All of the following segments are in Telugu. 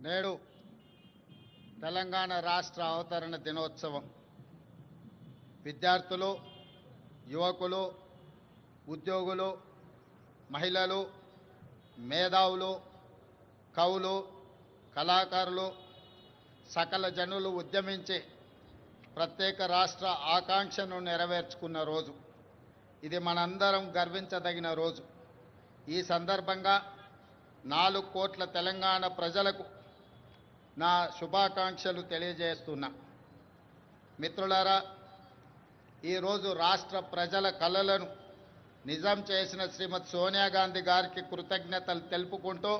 నేడు తెలంగాణ రాష్ట్ర అవతరణ దినోత్సవం విద్యార్థులు, యువకులు, ఉద్యోగులు, మహిళలు, మేధావులు, కవులు, కళాకారులు, సకల జనులు ఉద్యమించి ప్రత్యేక రాష్ట్ర ఆకాంక్షను నెరవేర్చుకున్న రోజు. ఇది మనందరం గర్వించదగిన రోజు. ఈ సందర్భంగా 4 కోట్ల తెలంగాణ ప్రజలకు నా శుభాకాంక్షలు తెలియజేస్తున్నా. మిత్రులారా, ఈరోజు రాష్ట్ర ప్రజల కలలను నిజం చేసిన శ్రీమతి సోనియా గాంధీ గారికి కృతజ్ఞతలు తెలుపుకుంటూ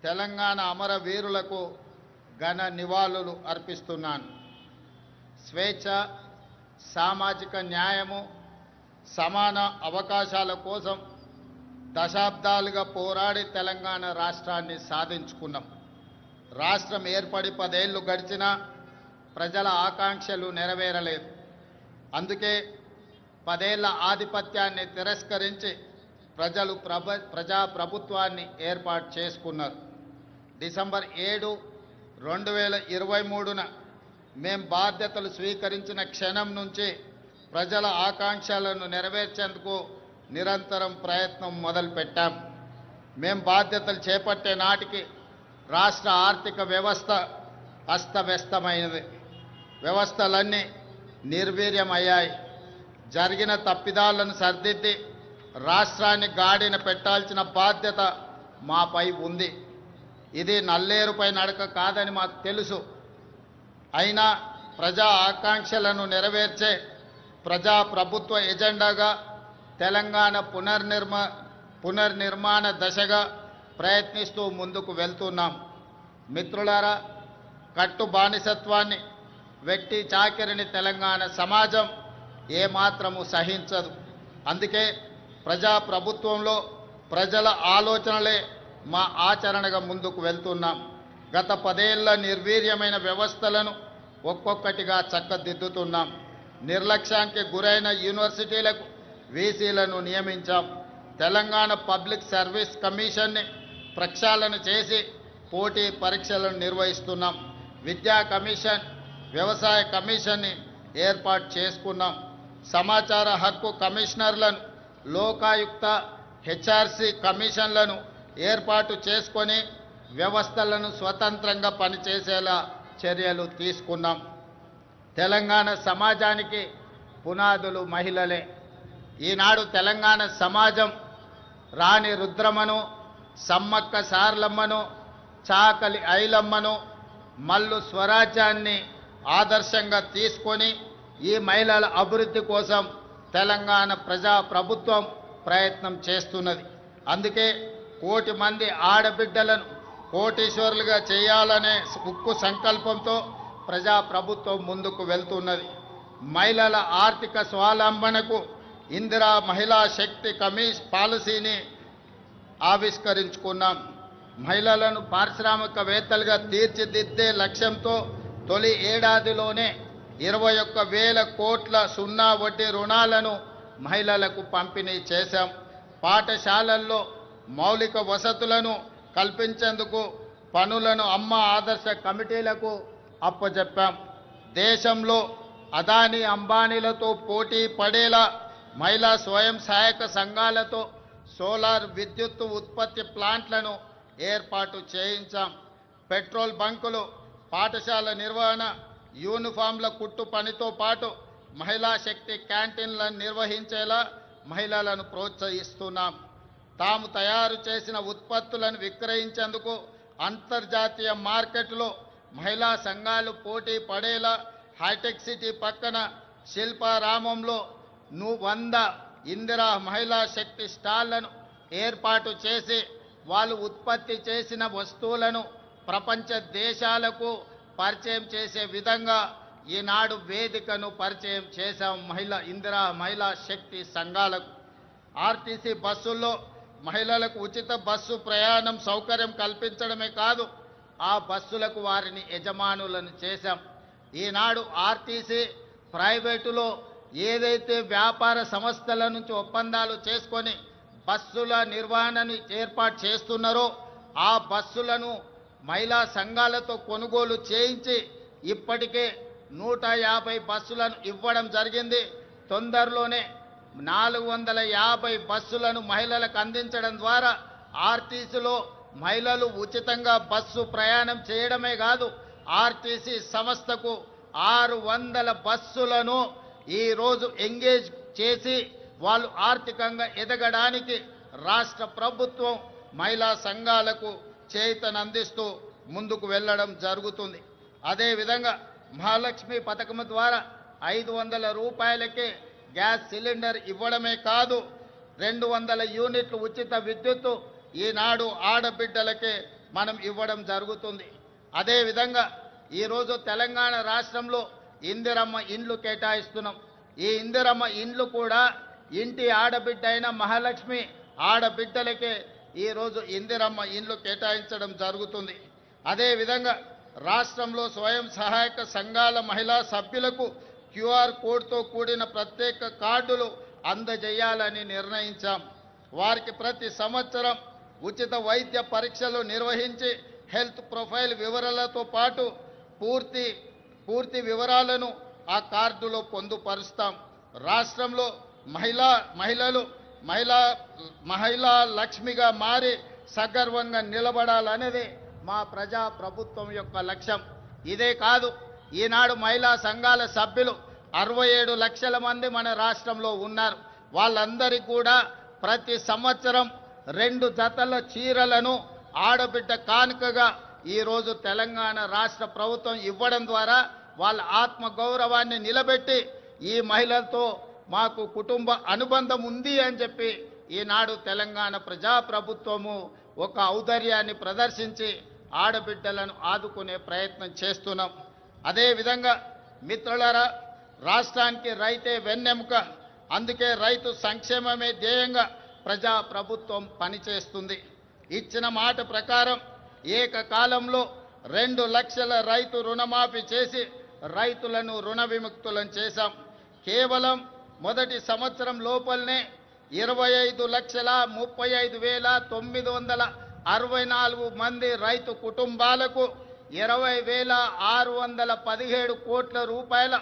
తెలంగాణ అమరవీరులకు ఘన నివాళులు అర్పిస్తున్నాను. స్వేచ్ఛ, సామాజిక న్యాయము, సమాన అవకాశాల కోసం దశాబ్దాలుగా పోరాడి తెలంగాణ రాష్ట్రాన్ని సాధించుకున్నాం. రాష్ట్రం ఏర్పడి 10 ఏళ్లు గడిచినా ప్రజల ఆకాంక్షలు నెరవేరలేదు. అందుకే 10 ఏళ్ల ఆధిపత్యాన్ని తిరస్కరించి ప్రజలు ప్రజాప్రభుత్వాన్ని ఏర్పాటు చేసుకున్నారు. డిసెంబర్ 7, 2023న మేం బాధ్యతలు స్వీకరించిన క్షణం నుంచి ప్రజల ఆకాంక్షలను నెరవేర్చేందుకు నిరంతరం ప్రయత్నం మొదలుపెట్టాం. మేం బాధ్యతలు చేపట్టే నాటికి రాష్ట్ర ఆర్థిక వ్యవస్థ అస్తవ్యస్తమైనది. వ్యవస్థలన్నీ నిర్వీర్యమయ్యాయి. జరిగిన తప్పిదాలను సరిదిద్ది రాష్ట్రాన్ని గాడిన పెట్టాల్సిన బాధ్యత మాపై ఉంది. ఇది నల్లేరుపై నడక కాదని మాకు తెలుసు. అయినా ప్రజా ఆకాంక్షలను నెరవేర్చే ప్రజాప్రభుత్వ ఎజెండాగా తెలంగాణ పునర్నిర్మాణ దశగా ప్రయత్నిస్తూ ముందుకు వెళ్తున్నాం. మిత్రులారా, కట్టు బానిసత్వాన్ని, వెట్టి చాకిరిని తెలంగాణ సమాజం ఏమాత్రము సహించదు. అందుకే ప్రజాప్రభుత్వంలో ప్రజల ఆలోచనలే మా ఆచరణగా ముందుకు వెళ్తున్నాం. గత 10 ఏళ్ల నిర్వీర్యమైన వ్యవస్థలను ఒక్కొక్కటిగా చక్కదిద్దుతున్నాం. నిర్లక్ష్యానికి గురైన యూనివర్సిటీలకు వీసీలను నియమించాం. తెలంగాణ పబ్లిక్ సర్వీస్ కమిషన్ని ప్రక్షాళన చేసి పోటీ పరీక్షలను నిర్వహిస్తున్నాం. విద్యా కమిషన్, వ్యవసాయ కమిషన్ని ఏర్పాటు చేసుకున్నాం. సమాచార హక్కు కమిషనర్లను, లోకాయుక్త, హెచ్ఆర్సీ కమిషన్లను ఏర్పాటు చేసుకొని వ్యవస్థలను స్వతంత్రంగా పనిచేసేలా చర్యలు తీసుకున్నాం. తెలంగాణ సమాజానికి పునాదులు మహిళలే. ఈనాడు తెలంగాణ సమాజం రాణి రుద్రమను, సమ్మక్క సార్లమ్మను, చాకలి ఐలమ్మను, మల్లు స్వరాజ్యాన్ని ఆదర్శంగా తీసుకొని ఈ మహిళల అభివృద్ధి కోసం తెలంగాణ ప్రజాప్రభుత్వం ప్రయత్నం చేస్తున్నది. అందుకే 1 కోటి మంది ఆడబిడ్డలను కోటీశ్వరులుగా చేయాలనే ఉక్కు సంకల్పంతో ప్రజాప్రభుత్వం ముందుకు వెళ్తున్నది. మహిళల ఆర్థిక స్వావలంబనకు ఇందిరా మహిళా శక్తి పాలసీని ఆవిష్కరించుకున్నాం. మహిళలను పారిశ్రామికవేత్తలుగా తీర్చిదిద్దే లక్ష్యంతో తొలి ఏడాదిలోనే 21,000 కోట్ల సున్నా వడ్డీ రుణాలను మహిళలకు పంపిణీ చేశాం. పాఠశాలల్లో మౌలిక వసతులను కల్పించేందుకు పనులను అమ్మ ఆదర్శ కమిటీలకు అప్పజెప్పాం. దేశంలో అదానీ అంబానీలతో పోటీ పడేలా మహిళా స్వయం సహాయక సంఘాలతో సోలార్ విద్యుత్ ఉత్పత్తి ప్లాంట్లను ఏర్పాటు చేయించాం. పెట్రోల్ బంకులు, పాఠశాల నిర్వహణ, యూనిఫామ్ల కుట్టు పనితో పాటు మహిళా శక్తి క్యాంటీన్లను నిర్వహించేలా మహిళలను ప్రోత్సహిస్తున్నాం. తాము తయారు చేసిన ఉత్పత్తులను విక్రయించేందుకు అంతర్జాతీయ మార్కెట్లో మహిళా సంఘాలు పోటీ పడేలా హైటెక్ సిటీ పక్కన శిల్పారామంలో 100 ఇందిరా మహిళా శక్తి స్టాళ్లను ఏర్పాటు చేసి వాళ్ళు ఉత్పత్తి చేసిన వస్తువులను ప్రపంచ దేశాలకు పరిచయం చేసే విధంగా ఈనాడు వేదికను పరిచయం చేశాం. ఇందిరా మహిళా శక్తి సంఘాలకు ఆర్టీసీ బస్సుల్లో మహిళలకు ఉచిత బస్సు ప్రయాణం సౌకర్యం కల్పించడమే కాదు, ఆ బస్సులకు వారిని యజమానులను చేశాం. ఈనాడు ఆర్టీసీ ప్రైవేటులో ఏదైతే వ్యాపార సంస్థల నుంచి ఒప్పందాలు చేసుకొని బస్సుల నిర్వహణను ఏర్పాటు చేస్తున్నారో ఆ బస్సులను మహిళా సంఘాలతో కొనుగోలు చేయించి ఇప్పటికే 150 బస్సులను ఇవ్వడం జరిగింది. తొందరలోనే 450 బస్సులను మహిళలకు అందించడం ద్వారా ఆర్టీసీలో మహిళలు ఉచితంగా బస్సు ప్రయాణం చేయడమే కాదు, ఆర్టీసీ సంస్థకు 600 బస్సులను ఈరోజు ఎంగేజ్ చేసి వాళ్ళు ఆర్థికంగా ఎదగడానికి రాష్ట్ర ప్రభుత్వం మహిళా సంఘాలకు చేయూతనందిస్తూ ముందుకు వెళ్ళడం జరుగుతుంది. అదేవిధంగా మహాలక్ష్మి పథకం ద్వారా 500 రూపాయలకే గ్యాస్ సిలిండర్ ఇవ్వడమే కాదు, 200 యూనిట్లు ఉచిత విద్యుత్తు ఈనాడు ఆడబిడ్డలకే మనం ఇవ్వడం జరుగుతుంది. అదేవిధంగా ఈరోజు తెలంగాణ రాష్ట్రంలో ఇందిరమ్మ ఇండ్లు కేటాయిస్తున్నాం. ఈ ఇందిరమ్మ ఇండ్లు కూడా ఇంటి ఆడబిడ్డ అయిన మహాలక్ష్మి ఆడబిడ్డలకే ఈరోజు ఇందిరమ్మ ఇండ్లు కేటాయించడం జరుగుతుంది. అదేవిధంగా రాష్ట్రంలో స్వయం సహాయక సంఘాల మహిళా సభ్యులకు క్యూఆర్ కోడ్తో కూడిన ప్రత్యేక కార్డులు అందజేయాలని నిర్ణయించాం. వారికి ప్రతి సంవత్సరం ఉచిత వైద్య పరీక్షలు నిర్వహించి హెల్త్ ప్రొఫైల్ వివరాలతో పాటు పూర్తి వివరాలను ఆ కార్డులో పొందుపరుస్తాం. రాష్ట్రంలో మహిళా లక్ష్మిగా మారి సగర్వంగా నిలబడాలనేది మా ప్రజా ప్రభుత్వం యొక్క లక్ష్యం. ఇదే కాదు, ఈనాడు మహిళా సంఘాల సభ్యులు 67 లక్షల మంది మన రాష్ట్రంలో ఉన్నారు. వాళ్ళందరికీ కూడా ప్రతి సంవత్సరం 2 జతల చీరలను ఆడబిడ్డ కానుకగా ఈరోజు తెలంగాణ రాష్ట్ర ప్రభుత్వం ఇవ్వడం ద్వారా వాళ్ళ ఆత్మ గౌరవాన్ని నిలబెట్టి ఈ మహిళలతో మాకు కుటుంబ అనుబంధం ఉంది అని చెప్పి ఈనాడు తెలంగాణ ప్రజాప్రభుత్వము ఒక ఔదార్యాన్ని ప్రదర్శించి ఆడబిడ్డలను ఆదుకునే ప్రయత్నం చేస్తున్నాం. అదేవిధంగా మిత్రులారా, రాష్ట్రానికి రైతే వెన్నెముక, అందుకే రైతు సంక్షేమమే ధ్యేయంగా ప్రజాప్రభుత్వం పనిచేస్తుంది. ఇచ్చిన మాట ప్రకారం ఏకకాలంలో 2 లక్షల రైతు రుణమాఫీ చేసి రైతులను రుణ విముక్తులను చేశాం. కేవలం మొదటి సంవత్సరం లోపలనే 25,35,964 మంది రైతు కుటుంబాలకు 20,617 కోట్ల రూపాయల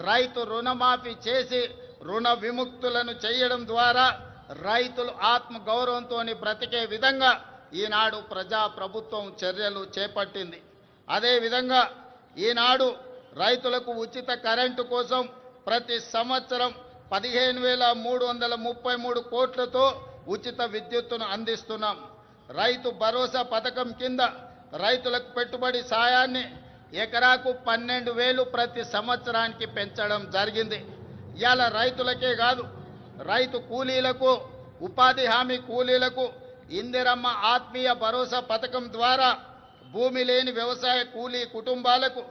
రైతు రుణమాఫీ చేసి రుణ విముక్తులను చేయడం ద్వారా రైతులు ఆత్మ గౌరవంతో బ్రతికే విధంగా ఈనాడు ప్రజాప్రభుత్వం చర్యలు చేపట్టింది. అదేవిధంగా ఈనాడు రైతులకు ఉచిత కరెంటు కోసం ప్రతి సంవత్సరం 15,333 కోట్లతో ఉచిత విద్యుత్తును అందిస్తున్నాం. రైతు భరోసా పథకం కింద రైతులకు పెట్టుబడి సాయాన్ని ఎకరాకు 12,000 ప్రతి సంవత్సరానికి పెంచడం జరిగింది. ఇవాళ రైతులకే కాదు, రైతు కూలీలకు, ఉపాధి హామీ కూలీలకు ఇందిరమ్మ ఆత్మీయ భరోసా పథకం ద్వారా భూమి లేని వ్యవసాయ కూలీ కుటుంబాలకు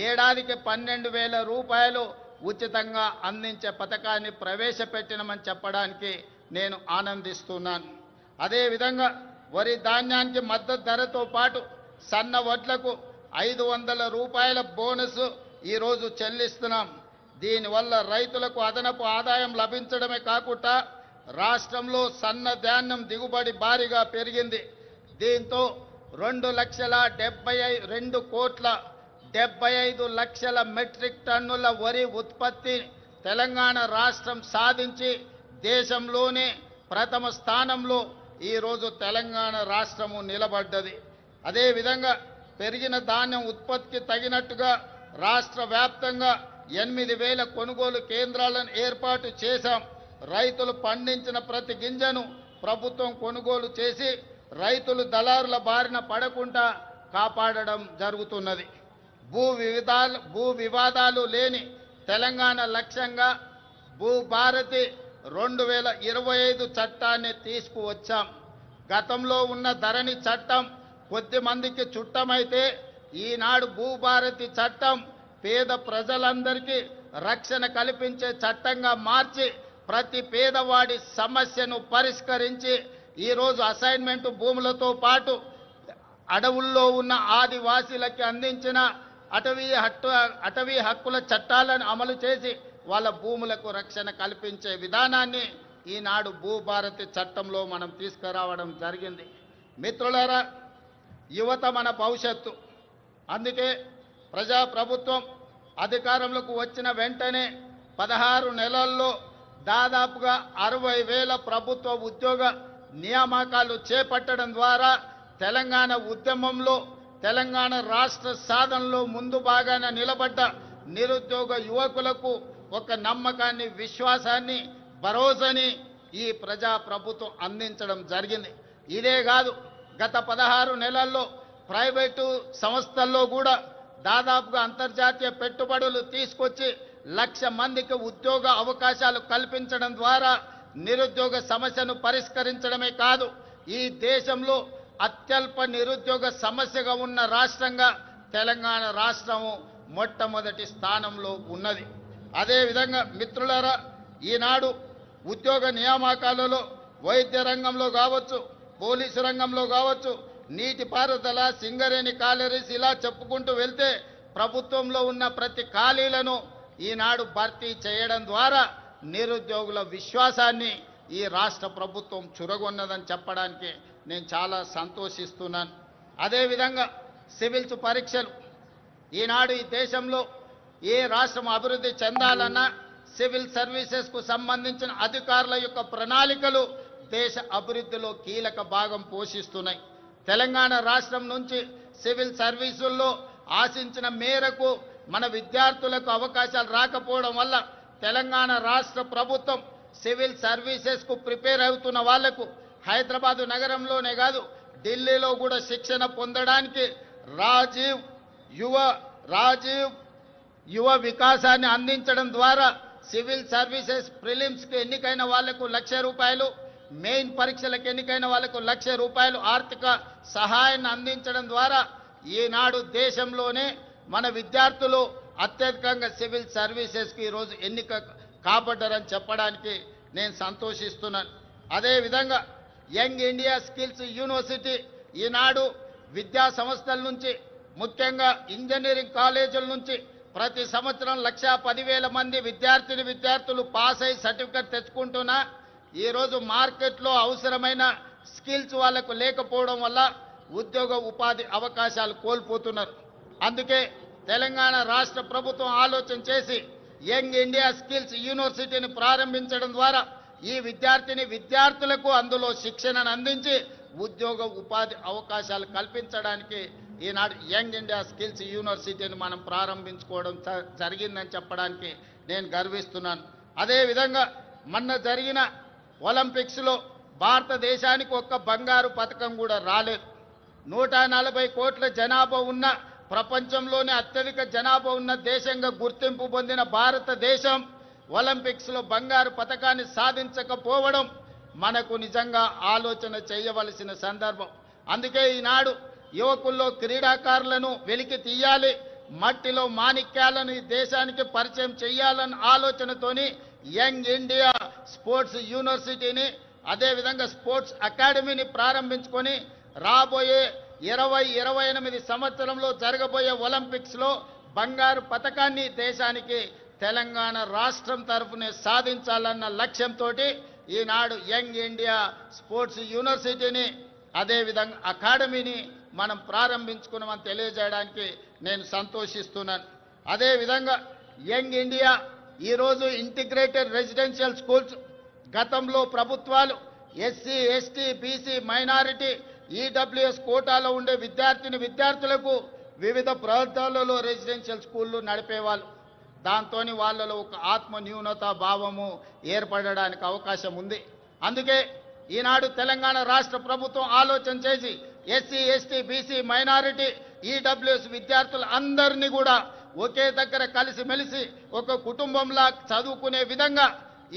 ఏడాదికి 12,000 రూపాయలు ఉచితంగా అందించే పథకాన్ని ప్రవేశపెట్టినమని చెప్పడానికి నేను ఆనందిస్తున్నాను. అదేవిధంగా వరి ధాన్యానికి మద్దతు ధరతో పాటు సన్న వడ్లకు 500 రూపాయల బోనస్ ఈరోజు చెల్లిస్తున్నాం. దీనివల్ల రైతులకు అదనపు ఆదాయం లభించడమే కాకుండా రాష్ట్రంలో సన్న ధాన్యం దిగుబడి భారీగా పెరిగింది. దీంతో 2,75,00,000 మెట్రిక్ టన్నుల వరి ఉత్పత్తి తెలంగాణ రాష్ట్రం సాధించి దేశంలోనే ప్రథమ స్థానంలో ఈరోజు తెలంగాణ రాష్ట్రము నిలబడ్డది. అదేవిధంగా పెరిగిన ధాన్యం ఉత్పత్తికి తగినట్టుగా రాష్ట్ర వ్యాప్తంగా 8,000 కొనుగోలు కేంద్రాలను ఏర్పాటు చేశాం. రైతులు పండించిన ప్రతి గింజను ప్రభుత్వం కొనుగోలు చేసి రైతులు దళారుల బారిన పడకుండా కాపాడడం జరుగుతున్నది. భూ వివాదాలు లేని తెలంగాణ లక్ష్యంగా భూభారతి 2025 చట్టాన్ని తీసుకువచ్చాం. గతంలో ఉన్న ధరణి చట్టం కొద్ది మందికి చుట్టమైతే ఈనాడు భూభారతి చట్టం పేద ప్రజలందరికీ రక్షణ కల్పించే చట్టంగా మార్చి ప్రతి పేదవాడి సమస్యను పరిష్కరించి ఈరోజు అసైన్మెంట్ భూములతో పాటు అడవుల్లో ఉన్న ఆదివాసీలకి అందించిన అటవీ హక్కుల చట్టాలను అమలు చేసి వాళ్ళ భూములకు రక్షణ కల్పించే విధానాన్ని ఈనాడు భూభారతి చట్టంలో మనం తీసుకురావడం జరిగింది. మిత్రులారా, యువత మన భవిష్యత్తు. అందుకే ప్రజాప్రభుత్వం అధికారంలోకి వచ్చిన వెంటనే 16 నెలల్లో దాదాపుగా 60,000 ప్రభుత్వ ఉద్యోగ నియామకాలు చేపట్టడం ద్వారా తెలంగాణ ఉద్యమంలో, తెలంగాణ రాష్ట్ర సాధనలో ముందు భాగాన నిలబడ్డ నిరుద్యోగ యువకులకు ఒక నమ్మకాన్ని, విశ్వాసాన్ని, భరోసాని ఈ ప్రజాప్రభుత్వం అందించడం జరిగింది. ఇదే కాదు, గత 16 నెలల్లో ప్రైవేటు సంస్థల్లో కూడా దాదాపుగా అంతర్జాతీయ పెట్టుబడులు తీసుకొచ్చి 1,00,000 మందికి ఉద్యోగ అవకాశాలు కల్పించడం ద్వారా నిరుద్యోగ సమస్యను పరిష్కరించడమే కాదు, ఈ దేశంలో అత్యల్ప నిరుద్యోగ సమస్యగా ఉన్న రాష్ట్రంగా తెలంగాణ రాష్ట్రము మొట్టమొదటి స్థానంలో ఉన్నది. అదేవిధంగా మిత్రులారా, ఈనాడు ఉద్యోగ నియామకాలలో వైద్య రంగంలో కావచ్చు, పోలీసు రంగంలో కావచ్చు, నీటిపారుదల, సింగరేణి కాలరీస్ ఇలా చెప్పుకుంటూ వెళ్తే ప్రభుత్వంలో ఉన్న ప్రతి ఖాళీలను ఈనాడు భర్తీ చేయడం ద్వారా నిరుద్యోగుల విశ్వాసాన్ని ఈ రాష్ట్ర ప్రభుత్వం చురగొన్నదని చెప్పడానికి నేను చాలా సంతోషిస్తున్నాను. అదేవిధంగా సివిల్స్ పరీక్షలు, ఈనాడు ఈ దేశంలో ఏ రాష్ట్రం అభివృద్ధి చెందాలన్నా సివిల్ సర్వీసెస్కు సంబంధించిన అధికారుల యొక్క ప్రణాళికలు దేశ అభివృద్ధిలో కీలక భాగం పోషిస్తున్నాయి. తెలంగాణ రాష్ట్రం నుంచి సివిల్ సర్వీసుల్లో ఆశించిన మేరకు మన విద్యార్థులకు అవకాశాలు రాకపోవడం వల్ల తెలంగాణ రాష్ట్ర ప్రభుత్వం సివిల్ సర్వీసెస్కు ప్రిపేర్ అవుతున్న వాళ్లకు హైదరాబాదు నగరంలోనే కాదు, ఢిల్లీలో కూడా శిక్షణ పొందడానికి రాజీవ్ యువ వికాసాన్ని అందించడం ద్వారా సివిల్ సర్వీసెస్ ప్రిలిమ్స్కి ఎన్నికైన వాళ్లకు ₹1,00,000, మెయిన్ పరీక్షలకు ఎన్నికైన వాళ్లకు ₹1,00,000 ఆర్థిక సహాయాన్ని అందించడం ద్వారా ఈనాడు దేశంలోనే మన విద్యార్థులు అత్యధికంగా సివిల్ సర్వీసెస్కి ఈరోజు ఎన్నిక కాబడ్డారని చెప్పడానికి నేను సంతోషిస్తున్నాను. అదేవిధంగా యంగ్ ఇండియా స్కిల్స్ యూనివర్సిటీ ఈనాడు విద్యా సంస్థల నుంచి, ముఖ్యంగా ఇంజనీరింగ్ కాలేజీల నుంచి ప్రతి సంవత్సరం 1,10,000 మంది విద్యార్థులు పాస్ అయి సర్టిఫికెట్ తెచ్చుకుంటున్నా ఈరోజు మార్కెట్లో అవసరమైన స్కిల్స్ వాళ్ళకు లేకపోవడం వల్ల ఉద్యోగ ఉపాధి అవకాశాలు కోల్పోతున్నారు. అందుకే తెలంగాణ రాష్ట్ర ప్రభుత్వం ఆలోచన చేసి యంగ్ ఇండియా స్కిల్స్ యూనివర్సిటీని ప్రారంభించడం ద్వారా ఈ విద్యార్థులకు అందులో శిక్షణను అందించి ఉద్యోగ ఉపాధి అవకాశాలు కల్పించడానికి ఈనాడు యంగ్ ఇండియా స్కిల్స్ యూనివర్సిటీని మనం ప్రారంభించుకోవడం జరిగిందని చెప్పడానికి నేను గర్విస్తున్నాను. అదేవిధంగా మొన్న జరిగిన ఒలింపిక్స్లో భారతదేశానికి ఒక్క బంగారు పథకం కూడా రాలేదు. 140 కోట్ల జనాభా ఉన్న, ప్రపంచంలోనే అత్యధిక జనాభా ఉన్న దేశంగా గుర్తింపు పొందిన భారతదేశం ఒలింపిక్స్లో బంగారు పథకాన్ని సాధించకపోవడం మనకు నిజంగా ఆలోచన చేయవలసిన సందర్భం. అందుకే ఈనాడు యువకుల్లో క్రీడాకారులను వెలికి తీయాలి, మట్టిలో మాణిక్యాలను ఈ దేశానికి పరిచయం చేయాలన్న ఆలోచనతోని యంగ్ ఇండియా స్పోర్ట్స్ యూనివర్సిటీని, అదేవిధంగా స్పోర్ట్స్ అకాడమీని ప్రారంభించుకొని రాబోయే 2028 సంవత్సరంలో జరగబోయే ఒలింపిక్స్లో బంగారు పథకాన్ని దేశానికి తెలంగాణ రాష్ట్రం తరఫునే సాధించాలన్న లక్ష్యంతో ఈనాడు యంగ్ ఇండియా స్పోర్ట్స్ యూనివర్సిటీని, అదేవిధంగా అకాడమీని మనం ప్రారంభించుకున్నామని తెలియజేయడానికి నేను సంతోషిస్తున్నాను. అదేవిధంగా యంగ్ ఇండియా ఈరోజు ఇంటిగ్రేటెడ్ రెసిడెన్షియల్ స్కూల్స్, గతంలో ప్రభుత్వాలు SC, ST, BC, minority, EWS కోటాలో ఉండే విద్యార్థులకు వివిధ ప్రాంతాలలో రెసిడెన్షియల్ స్కూళ్ళు నడిపేవాళ్ళు. దాంతో వాళ్ళలో ఒక ఆత్మ న్యూనతా భావము ఏర్పడడానికి అవకాశం ఉంది. అందుకే ఈనాడు తెలంగాణ రాష్ట్ర ప్రభుత్వం ఆలోచన చేసి SC, ST, BC, minority, EWS విద్యార్థులందరినీ కూడా ఒకే దగ్గర కలిసిమెలిసి ఒక కుటుంబంలా చదువుకునే విధంగా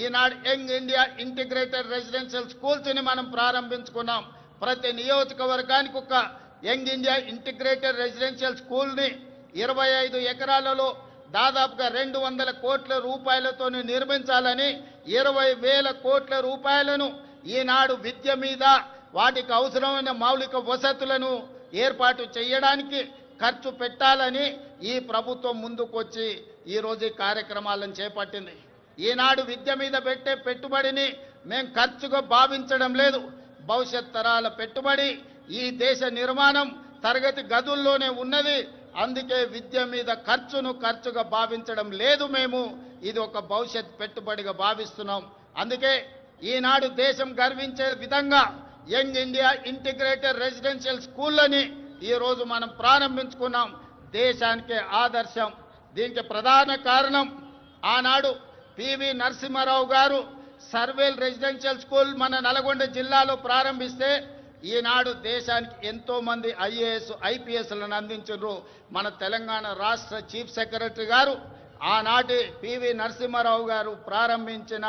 ఈనాడు యంగ్ ఇండియా ఇంటిగ్రేటెడ్ రెసిడెన్షియల్ స్కూల్స్ని మనం ప్రారంభించుకున్నాం. ప్రతి నియోజకవర్గానికి ఒక యంగ్ ఇండియా ఇంటిగ్రేటెడ్ రెసిడెన్షియల్ స్కూల్ని 25 ఎకరాలలో దాదాపుగా 200 కోట్ల రూపాయలతో నిర్మించాలని 20,000 కోట్ల రూపాయలను ఈనాడు విద్య మీద, వాటికి అవసరమైన మౌలిక వసతులను ఏర్పాటు చేయడానికి ఖర్చు పెట్టాలని ఈ ప్రభుత్వం ముందుకొచ్చి ఈరోజు ఈ కార్యక్రమాలను చేపట్టింది. ఈనాడు విద్య మీద పెట్టే పెట్టుబడిని మేము ఖర్చుగా భావించడం లేదు, భవిష్యత్ తరాల పెట్టుబడి, ఈ దేశ నిర్మాణం, తరగతి గదుల్లోనే ఉన్నది. అందుకే విద్య మీద ఖర్చుగా భావించడం లేదు. మేము ఇది ఒక భవిష్యత్ పెట్టుబడిగా భావిస్తున్నాం. అందుకే ఈనాడు దేశం గర్వించే విధంగా యంగ్ ఇండియా ఇంటిగ్రేటెడ్ రెసిడెన్షియల్ స్కూళ్ళని ఈరోజు మనం ప్రారంభించుకున్నాం. దేశానికే ఆదర్శం. దీనికి ప్రధాన కారణం ఆనాడు పివి నరసింహారావు గారు సర్వేల్ రెసిడెన్షియల్ స్కూల్ మన నల్గొండ జిల్లాలో ప్రారంభిస్తే ఈనాడు దేశానికి ఎంతో మంది ఐఏఎస్ ఐపీఎస్లను అందించారు. మన తెలంగాణ రాష్ట్ర చీఫ్ సెక్రటరీ గారు ఆనాటి పివి నరసింహారావు గారు ప్రారంభించిన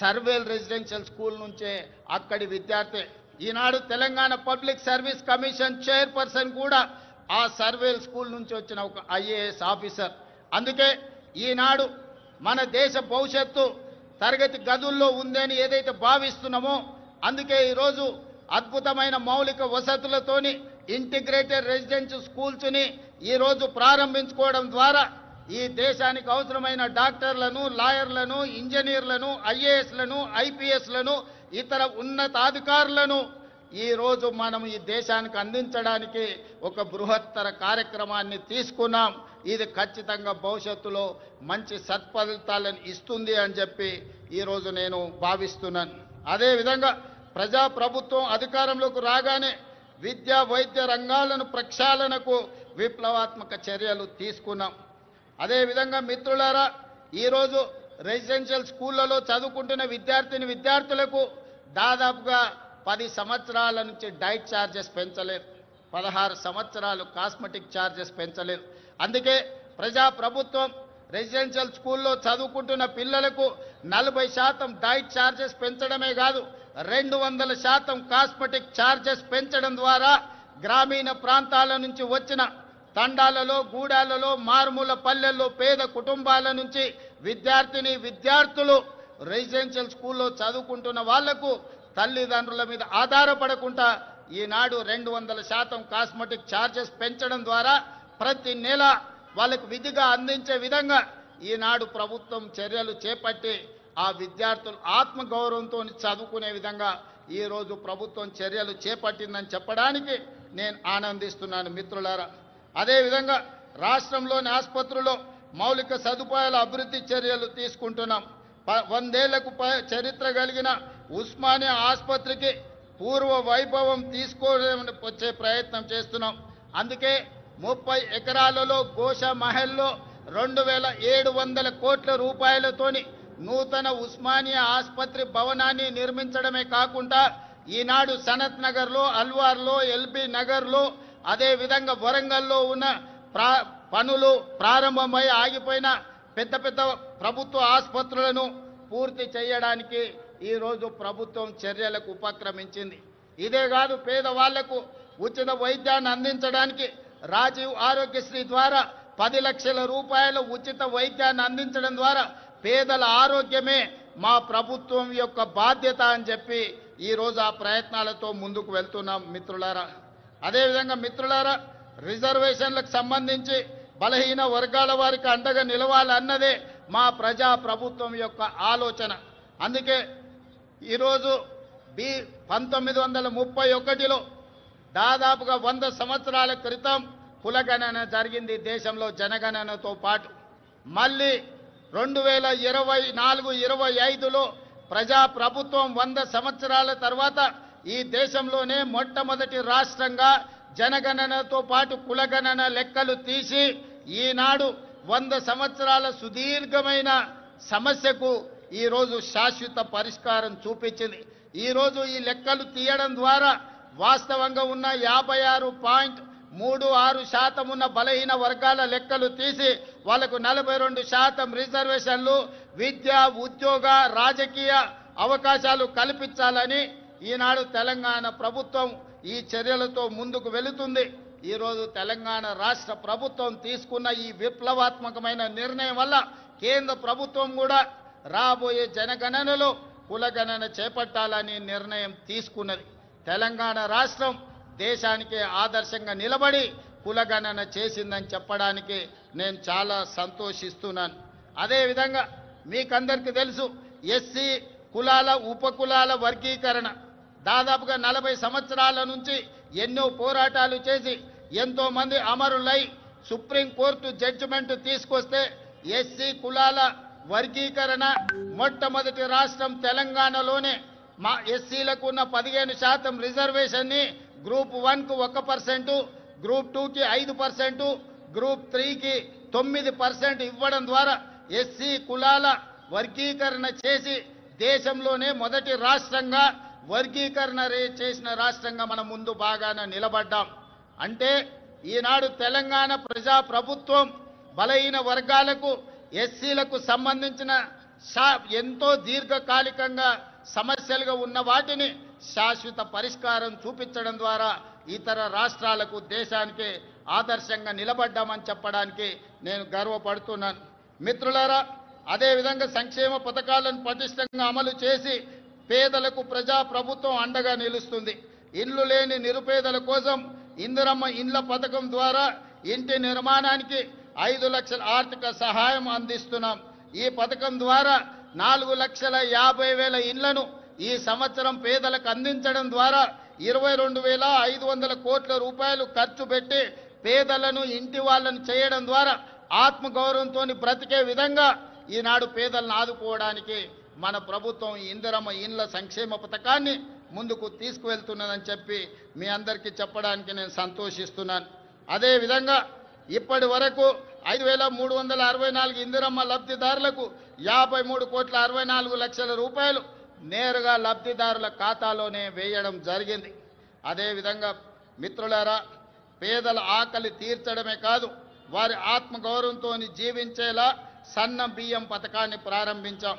సర్వేల్ రెసిడెన్షియల్ స్కూల్ నుంచే అక్కడి విద్యార్థి. ఈనాడు Telangana public service commission chairperson కూడా ఆ సర్వేల్ స్కూల్ నుంచి వచ్చిన ఒక ఐఏఎస్ ఆఫీసర్. అందుకే ఈనాడు మన దేశ భవిష్యత్తు తరగతి గదుల్లో ఉందని ఏదైతే భావిస్తున్నామో అందుకే ఈరోజు అద్భుతమైన మౌలిక వసతులతోని ఇంటిగ్రేటెడ్ రెసిడెన్షియల్ స్కూల్స్ని ఈరోజు ప్రారంభించుకోవడం ద్వారా ఈ దేశానికి అవసరమైన డాక్టర్లను, లాయర్లను, ఇంజనీర్లను, ఐఏఎస్లను, ఐపీఎస్లను, ఇతర ఉన్నతాధికారులను ఈరోజు మనం ఈ దేశానికి అందించడానికి ఒక బృహత్తర కార్యక్రమాన్ని తీసుకున్నాం. ఇది ఖచ్చితంగా భవిష్యత్తులో మంచి సత్ఫలితాలను ఇస్తుంది అని చెప్పి ఈరోజు నేను భావిస్తున్నాను. అదేవిధంగా ప్రజాప్రభుత్వం అధికారంలోకి రాగానే విద్యా వైద్య రంగాలను ప్రక్షాళనకు విప్లవాత్మక చర్యలు తీసుకున్నాం. అదేవిధంగా మిత్రులారా, ఈరోజు రెసిడెన్షియల్ స్కూళ్లలో చదువుకుంటున్న విద్యార్థులకు దాదాపుగా 10 సంవత్సరాల నుంచి డైట్ ఛార్జెస్ పెంచలేదు, 16 సంవత్సరాలు కాస్మెటిక్ ఛార్జెస్ పెంచలేదు. అందుకే ప్రజాప్రభుత్వం రెసిడెన్షియల్ స్కూల్లో చదువుకుంటున్న పిల్లలకు 40% డైట్ ఛార్జెస్ పెంచడమే కాదు 200% కాస్మెటిక్ ఛార్జెస్ పెంచడం ద్వారా గ్రామీణ ప్రాంతాల నుంచి వచ్చిన తండాలలో, గూడాలలో, మారుమూల పల్లెల్లో పేద కుటుంబాల నుంచి విద్యార్థులు రెసిడెన్షియల్ స్కూల్లో చదువుకుంటున్న వాళ్లకు తల్లిదండ్రుల మీద ఆధారపడకుండా ఈనాడు 200% కాస్మెటిక్ ఛార్జెస్ పెంచడం ద్వారా ప్రతి నెల వాళ్ళకు విధిగా అందించే విధంగా ఈనాడు ప్రభుత్వం చర్యలు చేపట్టి ఆ విద్యార్థులు ఆత్మగౌరవంతో చదువుకునే విధంగా ఈరోజు ప్రభుత్వం చర్యలు చేపట్టిందని చెప్పడానికి నేను ఆనందిస్తున్నాను మిత్రులారా. అదేవిధంగా రాష్ట్రంలోని ఆసుపత్రుల్లో మౌలిక సదుపాయాల అభివృద్ధి చర్యలు తీసుకుంటున్నాం. 100 ఏళ్లకు చరిత్ర కలిగిన ఉస్మానియా ఆసుపత్రికి పూర్వ వైభవం వచ్చే ప్రయత్నం చేస్తున్నాం. అందుకే 30 ఎకరాలలో గోషా మహల్లో 2700 కోట్ల రూపాయలతోని నూతన ఉస్మానియా ఆసుపత్రి భవనాన్ని నిర్మించడమే కాకుండా ఈనాడు సనత్ నగర్లో, అల్వార్లో, ఎల్బీ నగర్లో, అదేవిధంగా వరంగల్లో ఉన్న పనులు ప్రారంభమై ఆగిపోయిన పెద్ద ప్రభుత్వ ఆసుపత్రులను పూర్తి చేయడానికి ఈరోజు ప్రభుత్వం చర్యలకు ఉపక్రమించింది. ఇదే కాదు, పేదవాళ్లకు ఉచిత వైద్యాన్ని అందించడానికి రాజీవ్ ఆరోగ్యశ్రీ ద్వారా 10 లక్షల రూపాయల ఉచిత వైద్యాన్ని అందించడం ద్వారా పేదల ఆరోగ్యమే మా ప్రభుత్వం యొక్క బాధ్యత అని చెప్పి ఈరోజు ఆ ప్రయత్నాలతో ముందుకు వెళ్తున్నాం మిత్రులారా. అదేవిధంగా మిత్రులారా, రిజర్వేషన్లకు సంబంధించి బలహీన వర్గాల వారికి అండగా నిలవాలన్నదే మా ప్రజా ప్రభుత్వం యొక్క ఆలోచన. అందుకే ఈరోజు 1931లో దాదాపుగా 100 సంవత్సరాల క్రితం కులగణన జరిగింది దేశంలో జనగణనతో పాటు. మళ్ళీ 2024-25లో ప్రజా ప్రభుత్వం 100 సంవత్సరాల తర్వాత ఈ దేశంలోనే మొట్టమొదటి రాష్ట్రంగా జనగణనతో పాటు కులగణన లెక్కలు తీసి ఈనాడు 100 సంవత్సరాల సుదీర్ఘమైన సమస్యకు ఈరోజు శాశ్వత పరిష్కారం చూపించింది. ఈరోజు ఈ లెక్కలు తీయడం ద్వారా వాస్తవంగా ఉన్న 56.36% ఉన్న బలహీన వర్గాల లెక్కలు తీసి వాళ్లకు 42% రిజర్వేషన్లు, విద్య, ఉద్యోగ, రాజకీయ అవకాశాలు కల్పించాలని ఈనాడు తెలంగాణ ప్రభుత్వం ఈ చర్యలతో ముందుకు వెళుతుంది. ఈరోజు తెలంగాణ రాష్ట్ర ప్రభుత్వం తీసుకున్న ఈ విప్లవాత్మకమైన నిర్ణయం వల్ల కేంద్ర ప్రభుత్వం కూడా రాబోయే జనగణనలో కులగణన చేపట్టాలని నిర్ణయం తీసుకున్నది. తెలంగాణ రాష్ట్రం దేశానికి ఆదర్శంగా నిలబడి కులగణన చేసిందని చెప్పడానికి నేను చాలా సంతోషిస్తున్నాను. అదేవిధంగా మీకందరికీ తెలుసు, ఎస్సీ కులాల ఉపకులాల వర్గీకరణ దాదాపుగా 40 సంవత్సరాల నుంచి ఎన్నో పోరాటాలు చేసి ఎంతో మంది అమరులై సుప్రీంకోర్టు జడ్జిమెంట్ తీసుకొస్తే ఎస్సీ కులాల వర్గీకరణ మొట్టమొదటి రాష్ట్రం తెలంగాణలోనే మా ఎస్సీలకు ఉన్న 15% రిజర్వేషన్ని గ్రూప్ 1కు 1%, గ్రూప్ 2కి 5%, గ్రూప్ 3కి 9% ఇవ్వడం ద్వారా ఎస్సీ కులాల వర్గీకరణ చేసి దేశంలోనే మొదటి రాష్ట్రంగా వర్గీకరణ చేసిన రాష్ట్రంగా మనం ముందు బాగానే నిలబడ్డాం. అంటే ఈనాడు తెలంగాణ ప్రజా ప్రభుత్వం బలహీన వర్గాలకు ఎస్సీలకు సంబంధించిన ఎంతో దీర్ఘకాలికంగా సమస్యలుగా ఉన్న వాటిని శాశ్వత పరిష్కారం చూపించడం ద్వారా ఇతర రాష్ట్రాలకు దేశానికి ఆదర్శంగా నిలబడ్డామని చెప్పడానికి నేను గర్వపడుతున్నాను. మిత్రులారా, అదేవిధంగా సంక్షేమ పథకాలను పటిష్టంగా అమలు చేసి పేదలకు ప్రజా ప్రభుత్వం అండగా నిలుస్తుంది. ఇల్లు లేని నిరుపేదల కోసం ఇందిరమ్మ ఇండ్ల పథకం ద్వారా ఇంటి నిర్మాణానికి 5 లక్షల ఆర్థిక సహాయం అందిస్తున్నాం. ఈ పథకం ద్వారా 4,50,000 ఇళ్లను ఈ సంవత్సరం పేదలకు అందించడం ద్వారా 22,500 కోట్ల రూపాయలు ఖర్చు పెట్టి పేదలను ఇంటి వాళ్ళను చేయడం ద్వారా ఆత్మగౌరవంతో బ్రతికే విధంగా ఈనాడు పేదలను ఆదుకోవడానికి మన ప్రభుత్వం ఇందిరమ్మ ఇండ్ల సంక్షేమ పథకాన్ని ముందుకు తీసుకువెళ్తున్నదని చెప్పి మీ అందరికీ చెప్పడానికి నేను సంతోషిస్తున్నాను. అదేవిధంగా ఇప్పటి వరకు 5,364 ఇందిరమ్మ లబ్ధిదారులకు 53,64,00,000 రూపాయలు నేరుగా లబ్ధిదారుల ఖాతాలోనే వేయడం జరిగింది. అదేవిధంగా మిత్రులారా, పేదల ఆకలి తీర్చడమే కాదు వారి ఆత్మగౌరవంతో జీవించేలా సన్న బియ్యం పథకాన్ని ప్రారంభించాం.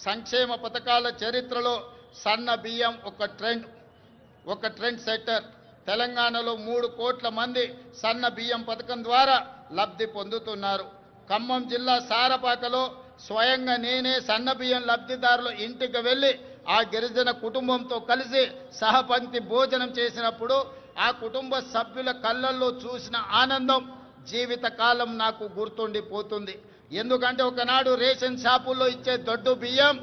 సంక్షేమ పథకాల చరిత్రలో సన్న బియ్యం ఒక ట్రెండ్ సెట్టర్. తెలంగాణలో 3 కోట్ల మంది సన్న బియ్యం పథకం ద్వారా లబ్ధి పొందుతున్నారు. ఖమ్మం జిల్లా సారపాకలో స్వయంగా నేనే సన్న బియ్యం లబ్ధిదారుల ఇంటికి వెళ్ళి ఆ గిరిజన కుటుంబంతో కలిసి సహపంక్తి భోజనం చేసినప్పుడు ఆ కుటుంబ సభ్యుల కళ్ళల్లో చూసిన ఆనందం జీవితకాలం నాకు గుర్తుండిపోతుంది. ఎందుకంటే ఒకనాడు రేషన్ షాపుల్లో ఇచ్చే దొడ్డు బియ్యం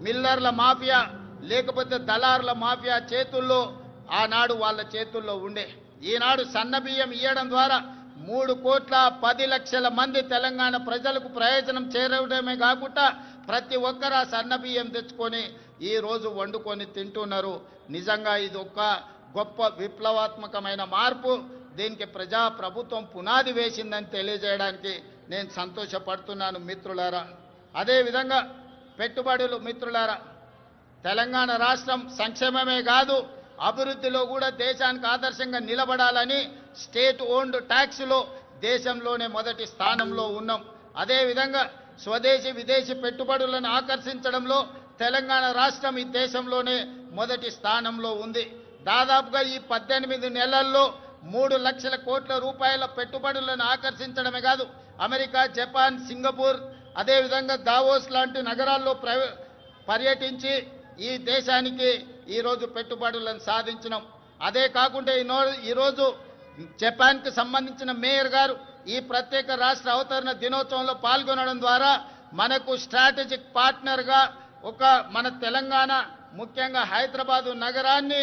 మిల్లర్ల మాఫియా లేకపోతే దళారుల మాఫియా చేతుల్లో ఆనాడు వాళ్ళ చేతుల్లో ఉండే. ఈనాడు సన్న బియ్యం ఇవ్వడం ద్వారా 3,10,00,000 మంది తెలంగాణ ప్రజలకు ప్రయోజనం చేరడమే కాకుండా ప్రతి ఒక్కరు ఆ సన్న బియ్యం తెచ్చుకొని ఈరోజు వండుకొని తింటున్నారు. నిజంగా ఇది ఒక గొప్ప విప్లవాత్మకమైన మార్పు. దీనికి ప్రజా ప్రభుత్వం పునాది వేసిందని తెలియజేయడానికి నేను సంతోషపడుతున్నాను మిత్రులారా. అదేవిధంగా పెట్టుబడులు మిత్రులారా, తెలంగాణ రాష్ట్రం సంక్షేమమే కాదు అభివృద్ధిలో కూడా దేశానికి ఆదర్శంగా నిలబడాలని స్టేట్ ఓన్డ్ ట్యాక్స్లో దేశంలోనే మొదటి స్థానంలో ఉన్నాం. అదేవిధంగా స్వదేశీ విదేశీ పెట్టుబడులను ఆకర్షించడంలో తెలంగాణ రాష్ట్రం ఈ దేశంలోనే మొదటి స్థానంలో ఉంది. దాదాపుగా ఈ 18 నెలల్లో 3 లక్షల కోట్ల రూపాయల పెట్టుబడులను ఆకర్షించడమే కాదు అమెరికా, జపాన్, సింగపూర్ అదేవిధంగా దావోస్ లాంటి నగరాల్లో పర్యటించి ఈ దేశానికి ఈరోజు పెట్టుబడులను సాధించినాం. అదే కాకుండా ఈరోజు జపాన్కి సంబంధించిన మేయర్ గారు ఈ ప్రత్యేక రాష్ట్ర అవతరణ దినోత్సవంలో పాల్గొనడం ద్వారా మనకు స్ట్రాటజిక్ పార్ట్నర్గా మన తెలంగాణ ముఖ్యంగా హైదరాబాదు నగరాన్ని